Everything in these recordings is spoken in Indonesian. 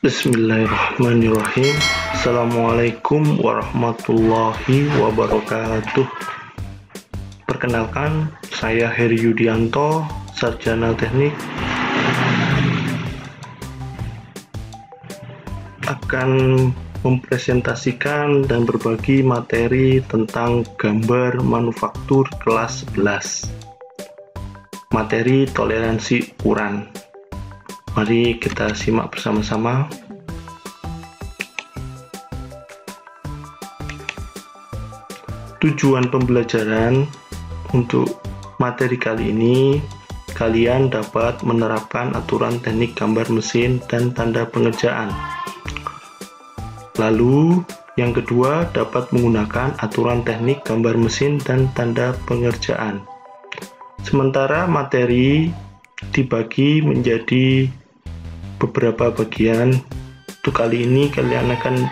Bismillahirrahmanirrahim. Assalamualaikum warahmatullahi wabarakatuh. Perkenalkan, saya Heri Yudianto, Sarjana Teknik, akan mempresentasikan dan berbagi materi tentang gambar manufaktur kelas 11. Materi toleransi ukuran. Mari kita simak bersama-sama. Tujuan pembelajaran untuk materi kali ini, kalian dapat menerapkan aturan teknik gambar mesin dan tanda pengerjaan. Lalu, yang kedua, dapat menggunakan aturan teknik gambar mesin dan tanda pengerjaan. Sementara materi dibagi menjadi beberapa bagian. Untuk kali ini kalian akan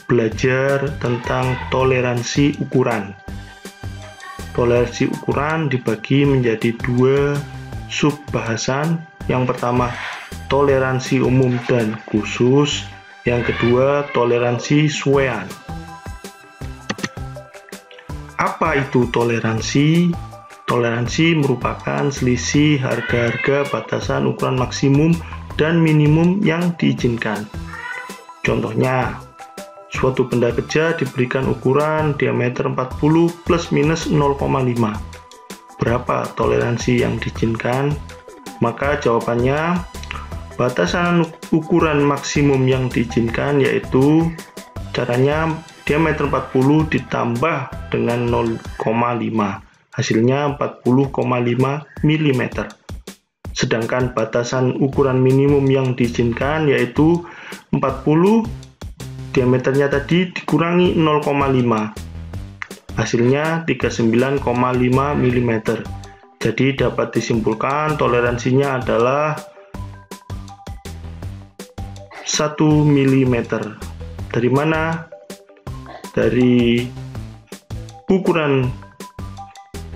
belajar tentang toleransi ukuran. Toleransi ukuran dibagi menjadi dua sub bahasan. Yang pertama, toleransi umum dan khusus. Yang kedua, toleransi suwean. Apa itu toleransi? Toleransi merupakan selisih harga-harga batasan ukuran maksimum dan minimum yang diizinkan. Contohnya, suatu benda kerja diberikan ukuran diameter 40 plus minus 0,5. Berapa toleransi yang diizinkan? Maka jawabannya, batasan ukuran maksimum yang diizinkan yaitu caranya diameter 40 ditambah dengan 0,5. Hasilnya 40,5 mm. Sedangkan batasan ukuran minimum yang diizinkan yaitu 40, diameternya tadi dikurangi 0,5. Hasilnya 39,5 mm. Jadi dapat disimpulkan toleransinya adalah 1 mm. Dari mana? Dari ukuran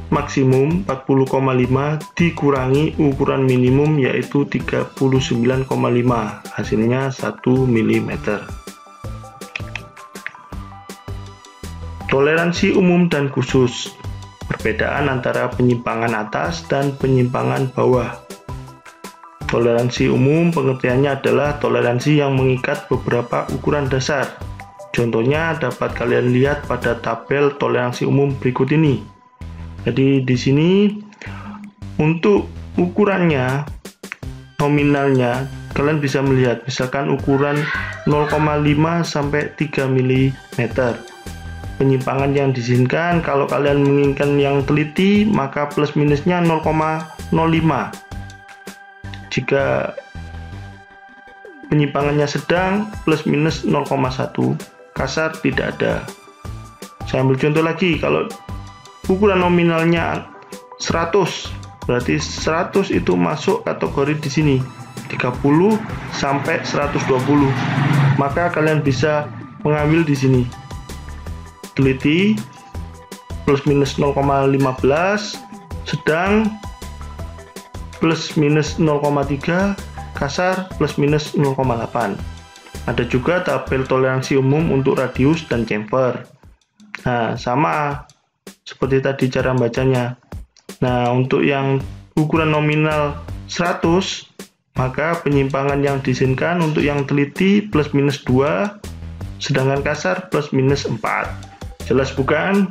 maksimum 40,5 dikurangi ukuran minimum yaitu 39,5, hasilnya 1 mm. Toleransi umum dan khusus. Perbedaan antara penyimpangan atas dan penyimpangan bawah. Toleransi umum pengertiannya adalah toleransi yang mengikat beberapa ukuran dasar. Contohnya dapat kalian lihat pada tabel toleransi umum berikut ini. Jadi di sini untuk ukurannya, nominalnya, kalian bisa melihat misalkan ukuran 0,5 sampai 3 mm. Penyimpangan yang diizinkan, kalau kalian menginginkan yang teliti, maka plus minusnya 0,05. Jika penyimpangannya sedang, plus minus 0,1. Kasar tidak ada. Saya ambil contoh lagi, kalau ukuran nominalnya 100, berarti 100 itu masuk kategori di sini 30 sampai 120. Maka kalian bisa mengambil di sini teliti plus minus 0,15, sedang plus minus 0,3, kasar plus minus 0,8. Ada juga tabel toleransi umum untuk radius dan chamfer. Nah, sama seperti tadi cara bacanya. Nah, untuk yang ukuran nominal 100, maka penyimpangan yang diizinkan untuk yang teliti plus minus 2, sedangkan kasar plus minus 4. Jelas bukan?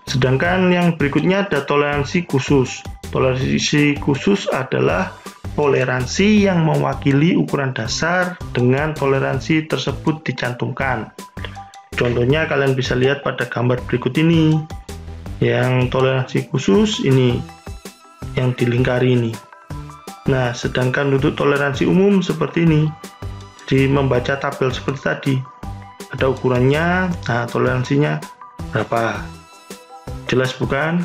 Sedangkan yang berikutnya ada toleransi khusus. Toleransi khusus adalah toleransi yang mewakili ukuran dasar dengan toleransi tersebut dicantumkan. Contohnya kalian bisa lihat pada gambar berikut ini. Yang toleransi khusus ini, yang dilingkari ini. Nah, sedangkan untuk toleransi umum seperti ini. Jadi membaca tabel seperti tadi. Ada ukurannya, nah toleransinya berapa. Jelas bukan?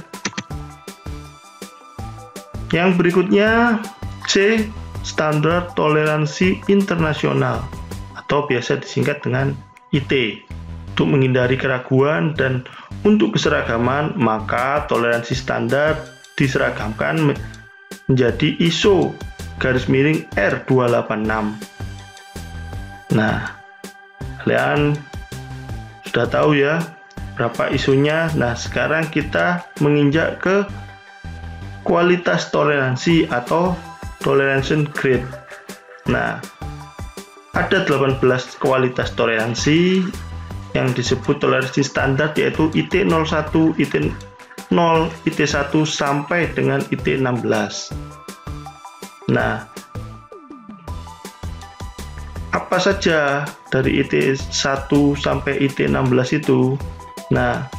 Yang berikutnya C, standar toleransi internasional atau biasa disingkat dengan IT. Untuk menghindari keraguan dan untuk keseragaman, maka toleransi standar diseragamkan menjadi ISO R286. Nah, kalian sudah tahu ya berapa isunya. Nah, sekarang kita menginjak ke kualitas toleransi atau toleration grade. Nah, ada 18 kualitas toleransi yang disebut toleransi standar, yaitu IT01, IT0, IT1 sampai dengan IT16. Nah, apa saja dari IT1 sampai IT16 itu? Nah,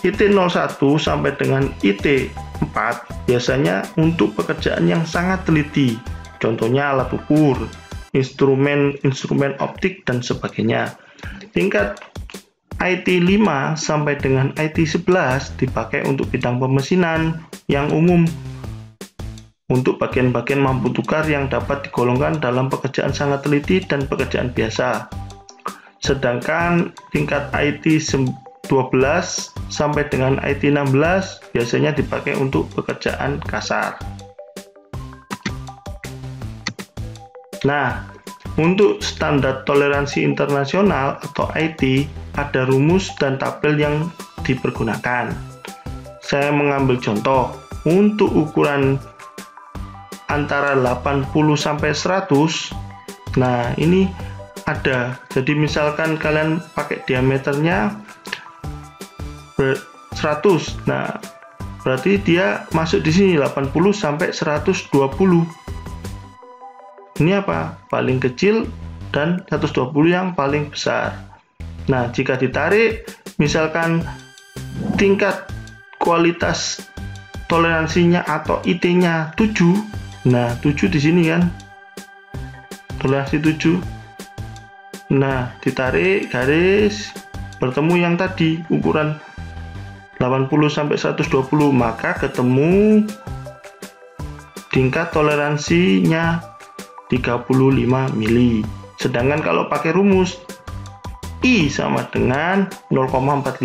IT01 sampai dengan IT4 biasanya untuk pekerjaan yang sangat teliti, contohnya alat ukur, instrumen optik, dan sebagainya. Tingkat IT5 sampai dengan IT11 dipakai untuk bidang pemesinan yang umum, untuk bagian-bagian mampu tukar yang dapat digolongkan dalam pekerjaan sangat teliti dan pekerjaan biasa. Sedangkan tingkat IT12 sampai dengan IT16 biasanya dipakai untuk pekerjaan kasar. Nah, untuk standar toleransi internasional atau IT, ada rumus dan tabel yang dipergunakan. Saya mengambil contoh untuk ukuran antara 80 sampai 100. Nah, ini ada. Jadi misalkan kalian pakai diameternya 100. Nah, berarti dia masuk di sini 80 sampai 120. Ini apa? Paling kecil dan 120 yang paling besar. Nah, jika ditarik, misalkan tingkat kualitas toleransinya atau IT-nya 7. Nah, 7 di sini kan. Toleransi 7. Nah, ditarik garis, bertemu yang tadi ukuran 80 sampai 120, maka ketemu tingkat toleransinya 35 mili. Sedangkan kalau pakai rumus I sama dengan 0,45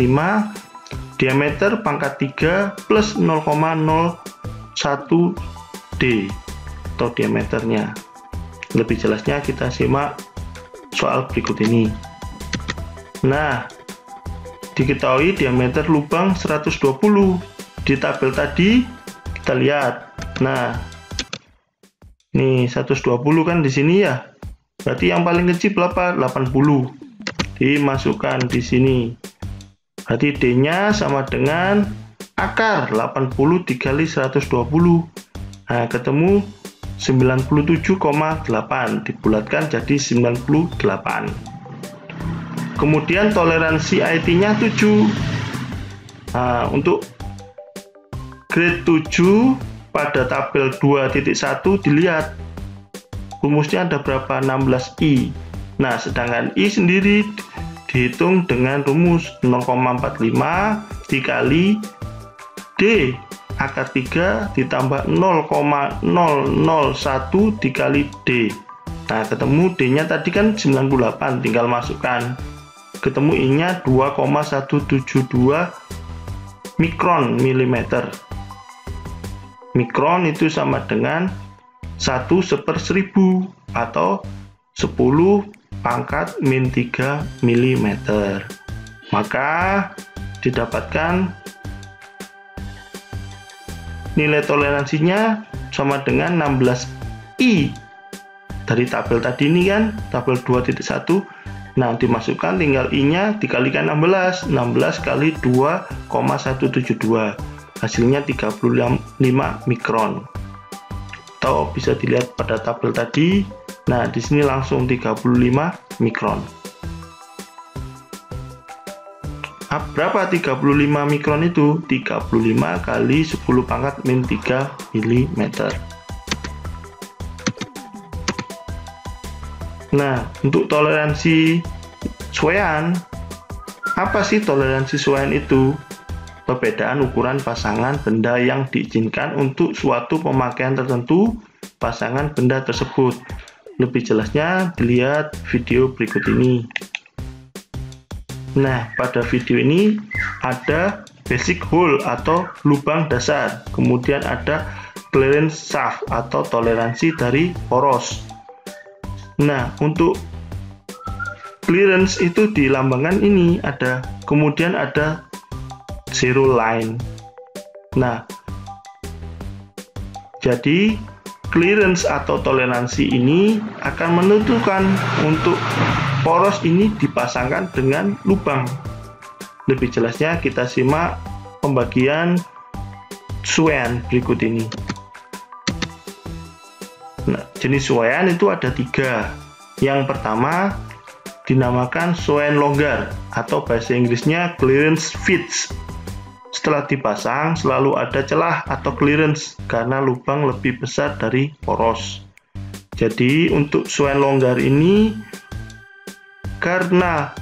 diameter pangkat 3 plus 0,01 D atau diameternya. Lebih jelasnya kita simak soal berikut ini. Nah, diketahui diameter lubang 120. Di tabel tadi kita lihat. Nah, nih 120 kan di sini ya. Berarti yang paling kecil berapa? 80. Dimasukkan di sini. Berarti D-nya sama dengan akar 80 dikali 120. Nah, ketemu 97,8. Dibulatkan jadi 98. Kemudian toleransi IT-nya 7. Nah, untuk grade 7 pada tabel 2.1 dilihat rumusnya ada berapa? 16I. Nah, sedangkan I sendiri dihitung dengan rumus 0,45 dikali D akar 3 ditambah 0,001 dikali D. Nah, ketemu D-nya tadi kan 98, tinggal masukkan. Ketemu I-nya 2,172 mikron milimeter. Mikron itu sama dengan 1/1000 atau 10 pangkat min 3 mm. Maka didapatkan nilai toleransinya sama dengan 16I dari tabel tadi ini kan, tabel 2.1. Nah, dimasukkan tinggal I-nya dikalikan 16 kali 2,172. Hasilnya 35 mikron. Atau bisa dilihat pada tabel tadi. Nah, di sini langsung 35 mikron. Berapa 35 mikron itu? 35 kali 10 pangkat min 3 mm. Nah, untuk toleransi suaian, apa sih toleransi suaian itu? Perbedaan ukuran pasangan benda yang diizinkan untuk suatu pemakaian tertentu pasangan benda tersebut. Lebih jelasnya dilihat video berikut ini. Nah, pada video ini ada basic hole atau lubang dasar, kemudian ada clearance shaft atau toleransi dari poros. Nah, untuk clearance itu dilambangkan ini ada, kemudian ada zero line. Nah, jadi clearance atau toleransi ini akan menentukan untuk poros ini dipasangkan dengan lubang. Lebih jelasnya kita simak pembagian Swain berikut ini. Nah, jenis Swain itu ada 3. Yang pertama dinamakan Swain longgar atau bahasa Inggrisnya clearance fits. Setelah dipasang selalu ada celah atau clearance karena lubang lebih besar dari poros. Jadi untuk Swain longgar ini karena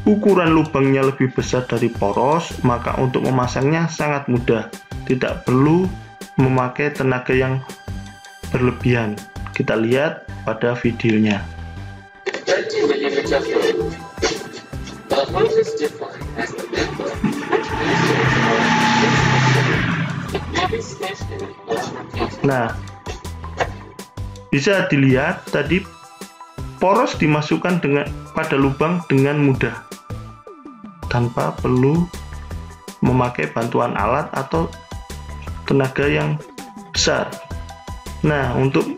ukuran lubangnya lebih besar dari poros, maka untuk memasangnya sangat mudah. Tidak perlu memakai tenaga yang berlebihan. Kita lihat pada videonya. Nah, bisa dilihat tadi poros dimasukkan pada lubang dengan mudah tanpa perlu memakai bantuan alat atau tenaga yang besar. Nah, untuk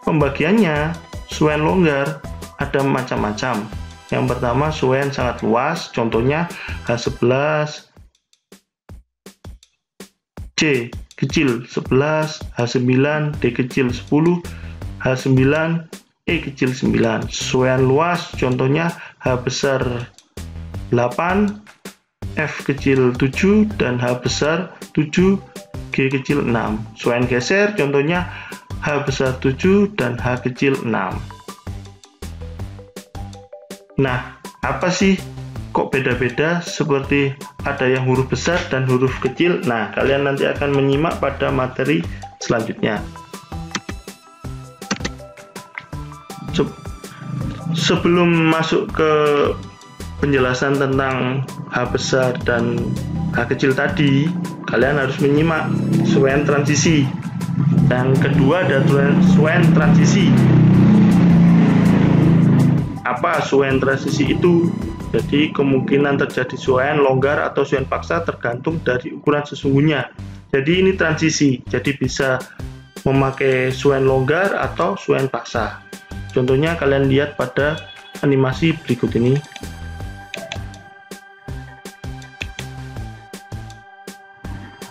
pembagiannya Swain longgar ada macam-macam. Yang pertama Swain sangat luas, contohnya H11, C kecil 11, H9, D kecil 10, H9, E kecil 9. Swain luas contohnya H besar 8, F kecil 7, dan H besar 7, G kecil 6. Swain geser contohnya H besar 7 dan H kecil 6. Nah, apa sih kok beda-beda seperti ada yang huruf besar dan huruf kecil? Nah, kalian nanti akan menyimak pada materi selanjutnya. Sebelum masuk ke penjelasan tentang H besar dan H kecil tadi, kalian harus menyimak Swain transisi. Yang kedua ada Swain transisi. Apa Swain transisi itu? Jadi kemungkinan terjadi Swain longgar atau Swain paksa tergantung dari ukuran sesungguhnya. Jadi ini transisi, jadi bisa memakai Swain longgar atau Swain paksa. Contohnya kalian lihat pada animasi berikut ini.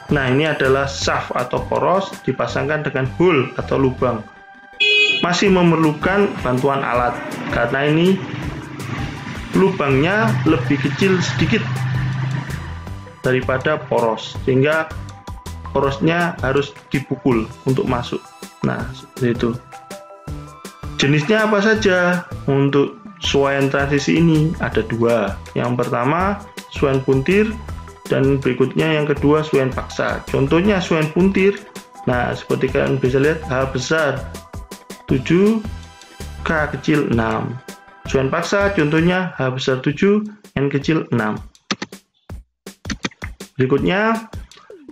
Nah, ini adalah shaft atau poros dipasangkan dengan hole atau lubang. Masih memerlukan bantuan alat karena ini lubangnya lebih kecil sedikit daripada poros, sehingga porosnya harus dipukul untuk masuk. Nah, seperti itu. Jenisnya apa saja? Untuk Swain transisi ini ada 2. Yang pertama Swain puntir dan berikutnya yang kedua Swain paksa. Contohnya Swain puntir. Nah, seperti kalian bisa lihat H besar 7, K kecil 6. Swain paksa contohnya H besar 7, N kecil 6. Berikutnya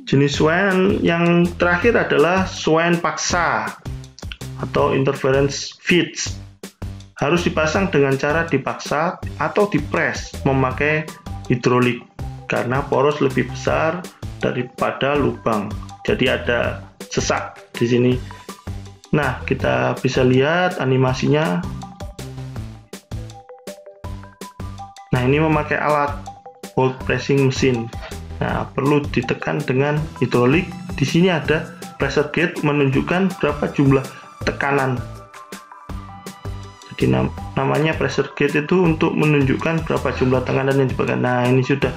jenis Swain yang terakhir adalah Swain paksa atau interference fits. Harus dipasang dengan cara dipaksa atau dipres memakai hidrolik karena poros lebih besar daripada lubang. Jadi ada sesak di sini. Nah, kita bisa lihat animasinya. Nah, ini memakai alat bolt pressing mesin. Nah, perlu ditekan dengan hidrolik. Di sini ada pressure gauge menunjukkan berapa jumlah tekanan. Jadi namanya pressure gauge itu untuk menunjukkan berapa jumlah tekanan yang diberikan. Nah, ini sudah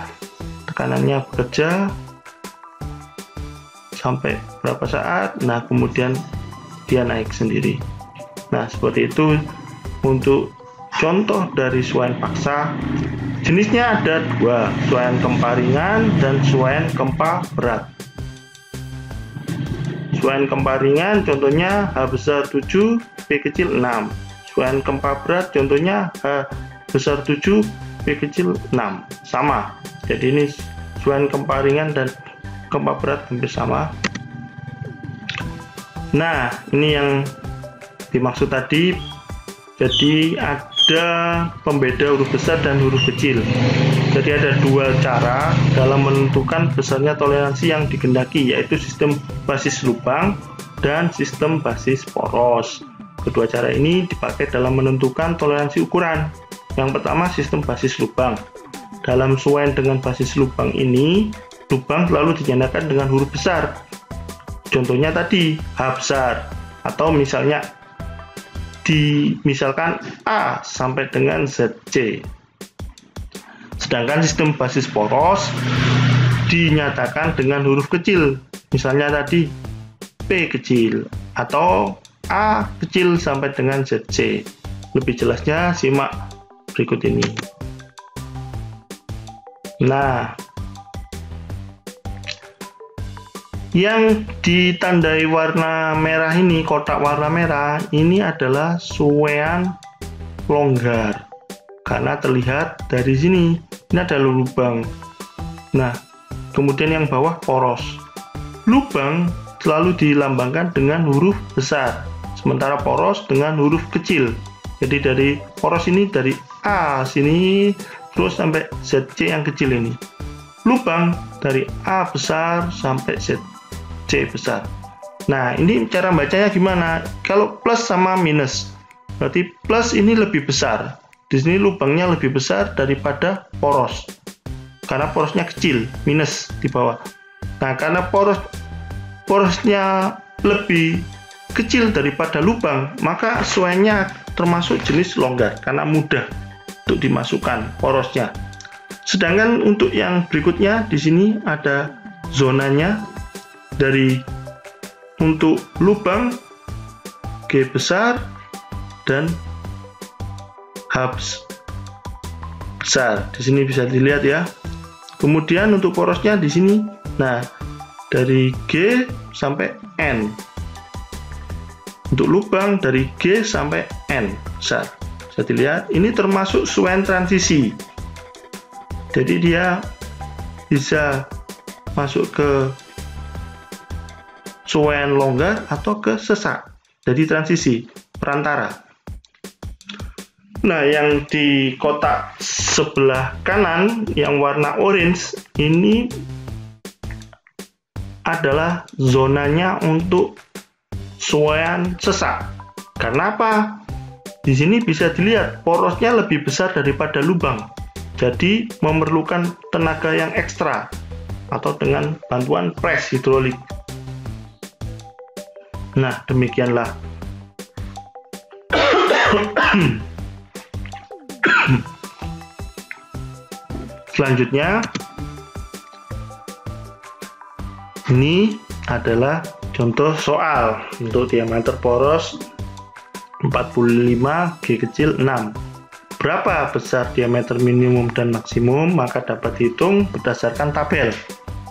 tekanannya bekerja sampai berapa saat. Nah, kemudian dia naik sendiri. Nah, seperti itu untuk contoh dari Swain paksa. Jenisnya ada 2, Swain kempa ringan dan Swain kempa berat. Swain kempa ringan contohnya H besar 7, P kecil 6. Swain kempa berat contohnya H besar 7, P kecil 6. Sama. Jadi ini Swain kempa ringan dan kempa berat hampir sama. Nah, ini yang dimaksud tadi. Jadi ada pembeda huruf besar dan huruf kecil. Jadi ada dua cara dalam menentukan besarnya toleransi yang dikehendaki, yaitu sistem basis lubang dan sistem basis poros. Kedua cara ini dipakai dalam menentukan toleransi ukuran. Yang pertama, sistem basis lubang. Dalam sesuaian dengan basis lubang ini, lubang selalu dinyatakan dengan huruf besar. Contohnya tadi H besar, atau misalnya misalkan A sampai dengan ZC. Sedangkan sistem basis poros dinyatakan dengan huruf kecil, misalnya tadi P kecil atau A kecil sampai dengan ZC. Lebih jelasnya simak berikut ini. Nah, yang ditandai warna merah ini, kotak warna merah ini adalah suwean longgar, karena terlihat dari sini ini ada lubang. Nah, kemudian yang bawah poros. Lubang selalu dilambangkan dengan huruf besar, sementara poros dengan huruf kecil. Jadi dari poros ini dari A sini terus sampai ZC yang kecil ini. Lubang dari A besar sampai ZC besar. Nah, ini cara bacanya gimana? Kalau plus sama minus, berarti plus ini lebih besar. Di sini lubangnya lebih besar daripada poros, karena porosnya kecil, minus di bawah. Nah, karena porosnya lebih kecil daripada lubang, maka suainya termasuk jenis longgar karena mudah untuk dimasukkan porosnya. Sedangkan untuk yang berikutnya di sini ada zonanya. Dari untuk lubang G besar dan H besar. Di sini bisa dilihat ya. Kemudian untuk porosnya di sini. Nah, dari G sampai N. Untuk lubang dari G sampai N besar. Bisa dilihat, ini termasuk suaian transisi. Jadi dia bisa masuk ke suaian longgar atau ke sesak, jadi transisi perantara. Nah, yang di kotak sebelah kanan yang warna orange ini adalah zonanya untuk suaian sesak. Karena apa? Di sini bisa dilihat porosnya lebih besar daripada lubang, jadi memerlukan tenaga yang ekstra atau dengan bantuan pres hidrolik. Nah, demikianlah. Selanjutnya, ini adalah contoh soal untuk diameter poros 45, G kecil 6. Berapa besar diameter minimum dan maksimum, maka dapat dihitung berdasarkan tabel.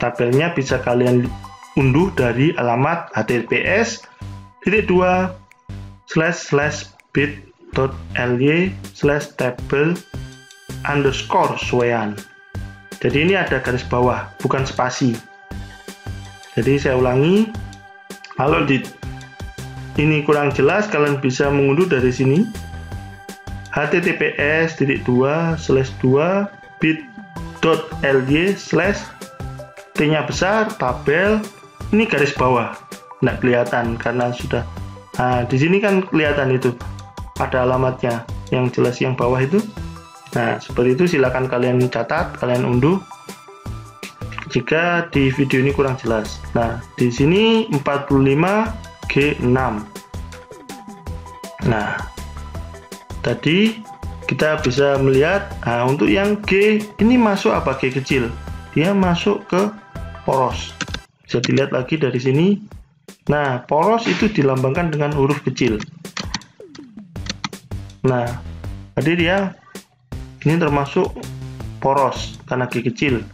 Tabelnya bisa kalian unduh dari alamat https://bit.ly/table_suean. Jadi ini ada garis bawah, bukan spasi. Jadi saya ulangi, kalau ini kurang jelas, kalian bisa mengunduh dari sini. https://bit.ly/t-nya besar tabel. Ini garis bawah, nggak kelihatan karena sudah. Nah, di sini kan kelihatan itu ada alamatnya yang jelas yang bawah itu. Nah, seperti itu, silakan kalian catat, kalian unduh jika di video ini kurang jelas. Nah, di sini 45 G6. Nah, tadi kita bisa melihat, nah, untuk yang G ini masuk apa? G kecil, dia masuk ke poros. Bisa dilihat lagi dari sini. Nah, poros itu dilambangkan dengan huruf kecil. Nah, tadi dia ini termasuk poros karena G kecil.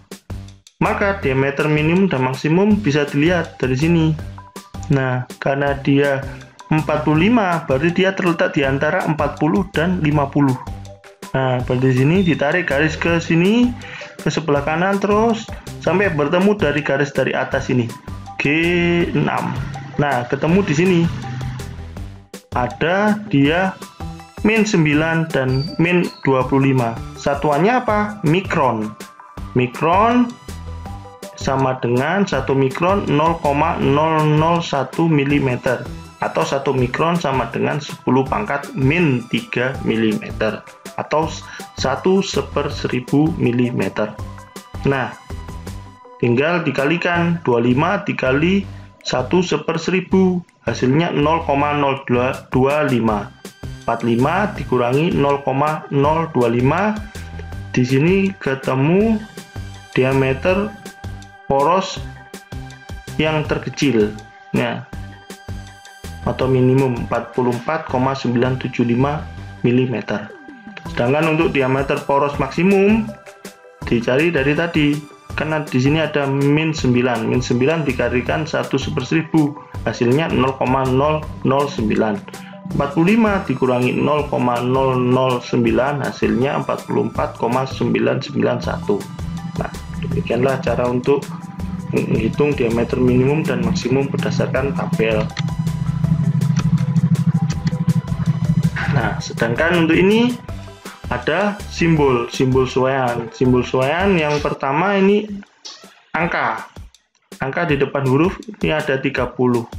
Maka diameter minimum dan maksimum bisa dilihat dari sini. Nah, karena dia 45, berarti dia terletak di antara 40 dan 50. Nah, berarti di sini ditarik garis ke sini, ke sebelah kanan terus sampai bertemu dari garis dari atas ini, G6. Nah, ketemu di sini. Ada dia min 9 dan min 25. Satuannya apa? Mikron. Mikron sama dengan 1 mikron 0,001 mm, atau 1 mikron sama dengan 10 pangkat min 3 mm, atau 1/1000 mm. Nah, tinggal dikalikan 25 dikali 1/1000, hasilnya 0,025. 45 dikurangi 0,025, di sini ketemu diameter poros yang terkecil, nah, atau minimum 44,975 mm. Sedangkan untuk diameter poros maksimum dicari dari tadi, karena di sini ada min 9. Min 9 dikalikan 1/1000, hasilnya 0,009. 45 dikurangi 0,009, hasilnya 44,991. Nah, demikianlah cara untuk menghitung diameter minimum dan maksimum berdasarkan tabel. Nah, sedangkan untuk ini ada simbol suaian. Simbol suaian yang pertama ini angka di depan huruf ini ada 30.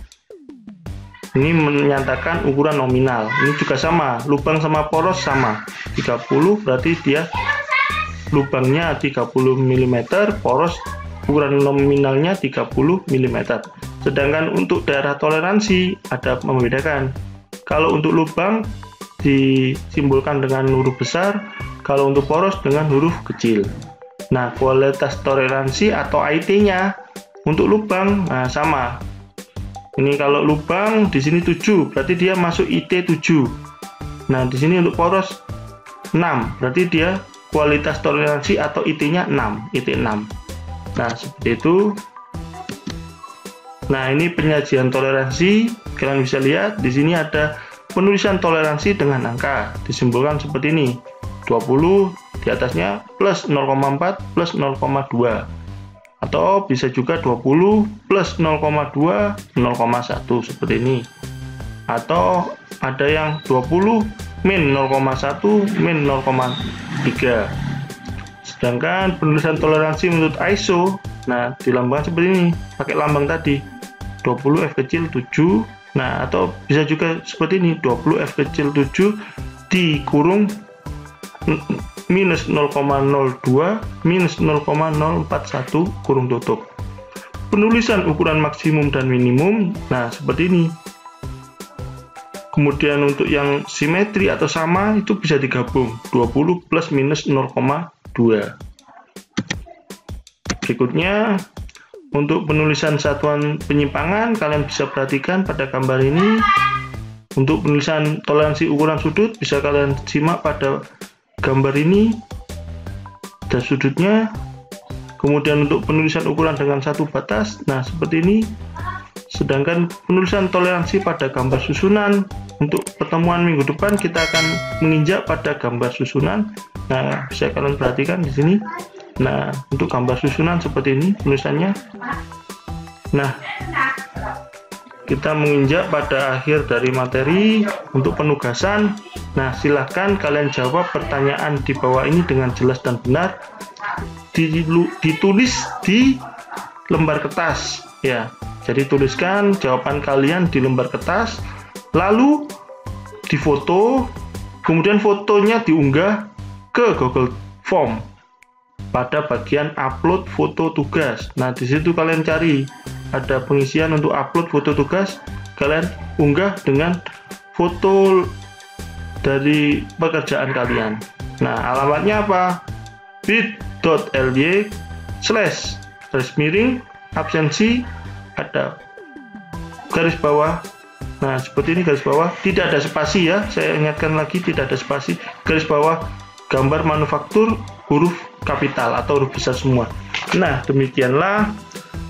Ini menyatakan ukuran nominal. Ini juga sama, lubang sama poros sama. 30 berarti dia lubangnya 30 mm, poros ukuran nominalnya 30 mm. Sedangkan untuk daerah toleransi ada membedakan. Kalau untuk lubang disimbolkan dengan huruf besar, kalau untuk poros dengan huruf kecil. Nah, kualitas toleransi atau IT-nya untuk lubang sama. Ini kalau lubang di sini 7, berarti dia masuk IT 7. Nah, di sini untuk poros 6, berarti dia kualitas toleransi atau IT-nya 6, IT 6. Nah, seperti itu. Nah, ini penyajian toleransi. Kalian bisa lihat di sini ada penulisan toleransi dengan angka, disimbolkan seperti ini. 20 di atasnya plus 0,4 plus 0,2. Atau bisa juga 20 plus 0,2 0,1 seperti ini. Atau ada yang 20 min 0,1 min 0,3. Sedangkan penulisan toleransi menurut ISO, nah dilambangkan seperti ini, pakai lambang tadi 20 F kecil 7. Nah, atau bisa juga seperti ini, 20 F kecil 7 dikurung minus 0,02 minus 0,041 kurung tutup. Penulisan ukuran maksimum dan minimum, nah seperti ini. Kemudian untuk yang simetri atau sama itu bisa digabung 20 plus minus 0,2. Berikutnya untuk penulisan satuan penyimpangan, kalian bisa perhatikan pada gambar ini. Untuk penulisan toleransi ukuran sudut bisa kalian simak pada gambar ini, ada sudutnya. Kemudian untuk penulisan ukuran dengan satu batas, nah seperti ini. Sedangkan penulisan toleransi pada gambar susunan, untuk pertemuan minggu depan kita akan menginjak pada gambar susunan. Nah, bisa kalian perhatikan di sini. Nah, untuk gambar susunan seperti ini penulisannya. Nah, kita menginjak pada akhir dari materi untuk penugasan. Nah, silahkan kalian jawab pertanyaan di bawah ini dengan jelas dan benar. Ditulis di lembar kertas, ya. Jadi tuliskan jawaban kalian di lembar kertas, lalu difoto, kemudian fotonya diunggah ke Google Form pada bagian upload foto tugas. Nah, di situ kalian cari ada pengisian untuk upload foto tugas, kalian unggah dengan foto dari pekerjaan kalian. Nah, alamatnya apa? bit.ly/absensi, ada garis bawah. Nah, seperti ini garis bawah, tidak ada spasi ya, saya ingatkan lagi, tidak ada spasi, garis bawah gambar manufaktur huruf kapital atau huruf besar semua. Nah, demikianlah,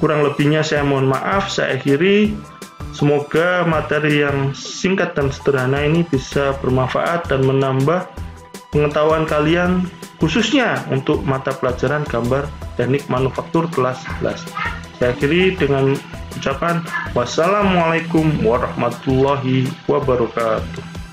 kurang lebihnya saya mohon maaf, saya akhiri. Semoga materi yang singkat dan sederhana ini bisa bermanfaat dan menambah pengetahuan kalian, khususnya untuk mata pelajaran gambar teknik manufaktur kelas 11. Saya akhiri dengan ucapkan wassalamualaikum warahmatullahi wabarakatuh.